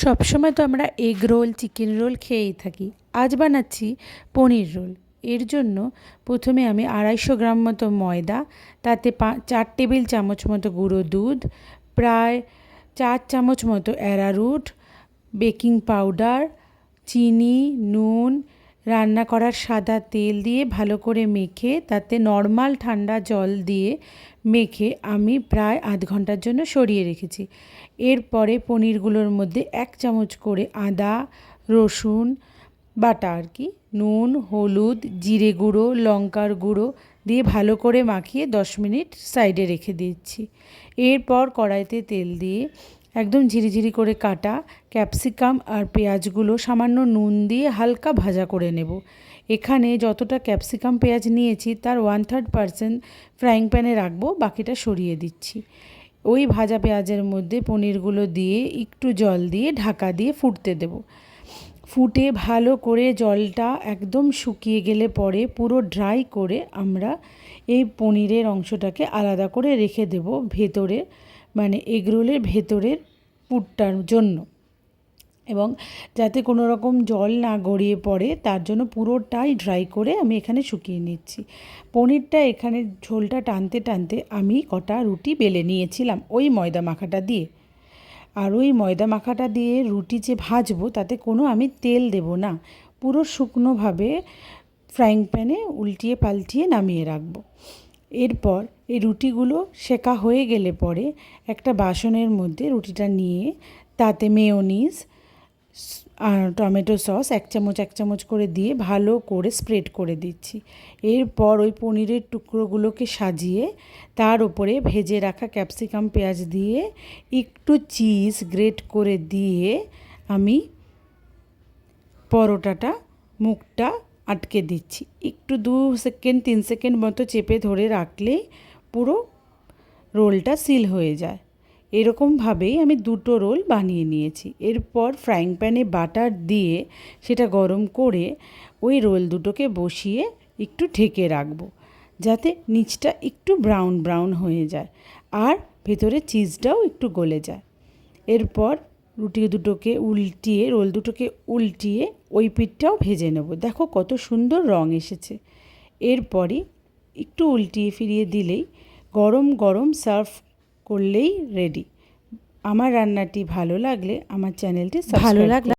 সবসময় তো আমরা এগ রোল চিকেন রোল খেয়েই থাকি। আজ বানাচ্ছি পনির রোল। এর জন্য প্রথমে আমি 250 গ্রাম মতো ময়দা, তাতে 4 টেবিল চামচ মতো গুঁড়ো দুধ, প্রায় 4 চামচ মতো অ্যারারুট, বেকিং পাউডার, চিনি, নুন, রান্না করার সাদা তেল দিয়ে ভালো করে মেখে তাতে নর্মাল ঠান্ডা জল দিয়ে মেখে আমি প্রায় আধ ঘন্টার জন্য সরিয়ে রেখেছি। এরপরে পনিরগুলোর মধ্যে 1 চামচ করে আদা রসুন বাটা নুন, হলুদ, জিরে গুঁড়ো, লঙ্কার গুঁড়ো দিয়ে ভালো করে মাখিয়ে 10 মিনিট সাইডে রেখে দিচ্ছি। এরপর কড়াইতে তেল দিয়ে একদম ঝিরিঝিরি করে কাটা ক্যাপসিকাম আর পেঁয়াজগুলো সামান্য নুন দিয়ে হালকা ভাজা করে নেব। এখানে যতটা ক্যাপসিকাম পেঁয়াজ নিয়েছি তার 1/3% ফ্রাইং প্যানে রাখবো, বাকিটা সরিয়ে দিচ্ছি। ওই ভাজা পেঁয়াজের মধ্যে পনিরগুলো দিয়ে একটু জল দিয়ে ঢাকা দিয়ে ফুটতে দেব। ফুটে ভালো করে জলটা একদম শুকিয়ে গেলে পরে পুরো ড্রাই করে আমরা এই পনিরের অংশটাকে আলাদা করে রেখে দেব ভেতরে, মানে এগরোলের ভেতরের পুরটার জন্য, এবং যাতে কোনো রকম জল না গড়িয়ে পড়ে তার জন্য পুরোটাই ড্রাই করে আমি এখানে শুকিয়ে নিচ্ছি। পনিরটা এখানে ঝোলটা টানতে টানতে আমি কটা রুটি বেলে নিয়েছিলাম ওই ময়দা মাখাটা দিয়ে। আর ওই ময়দা মাখাটা দিয়ে রুটি যে ভাজবো তাতে কোনো আমি তেল দেব না, পুরো শুকনোভাবে ফ্রাইং প্যানে উল্টিয়ে পাল্টিয়ে নামিয়ে রাখবো। এরপর এই রুটিগুলো সেকা হয়ে গেলে পরে একটা বাসনের মধ্যে রুটিটা নিয়ে তাতে মেয়োনিজ আর টমেটো সস 1 চামচ করে দিয়ে ভালো করে স্প্রেড করে দিচ্ছি। এরপর ওই পনিরের টুকরোগুলোকে সাজিয়ে তার উপরে ভেজে রাখা ক্যাপসিকাম পেঁয়াজ দিয়ে একটু চিজ গ্রেট করে দিয়ে আমি পরোটাটা মুখটা আটকে দিচ্ছি। একটু 2 সেকেন্ড 3 সেকেন্ড মতো চেপে ধরে রাখলেই পুরো রোলটা সিল হয়ে যায়। এরকমভাবেই আমি 2টো রোল বানিয়ে নিয়েছি। এরপর ফ্রাইং প্যানে বাটার দিয়ে সেটা গরম করে ওই রোল দুটোকে বসিয়ে একটু ঢেকে রাখবো, যাতে নিচটা একটু ব্রাউন ব্রাউন হয়ে যায় আর ভেতরে চিজটাও একটু গলে যায়। এরপর রোল দুটোকে উল্টিয়ে ওই পিঠটাও ভেজে নেব। দেখো কত সুন্দর রং এসেছে। এরপরই একটু উল্টিয়ে ফিরিয়ে দিলেই গরম গরম সার্ভ করলেই রেডি। আমার রান্নাটি ভালো লাগলে আমার চ্যানেলটি সাবস্ক্রাইব করুন।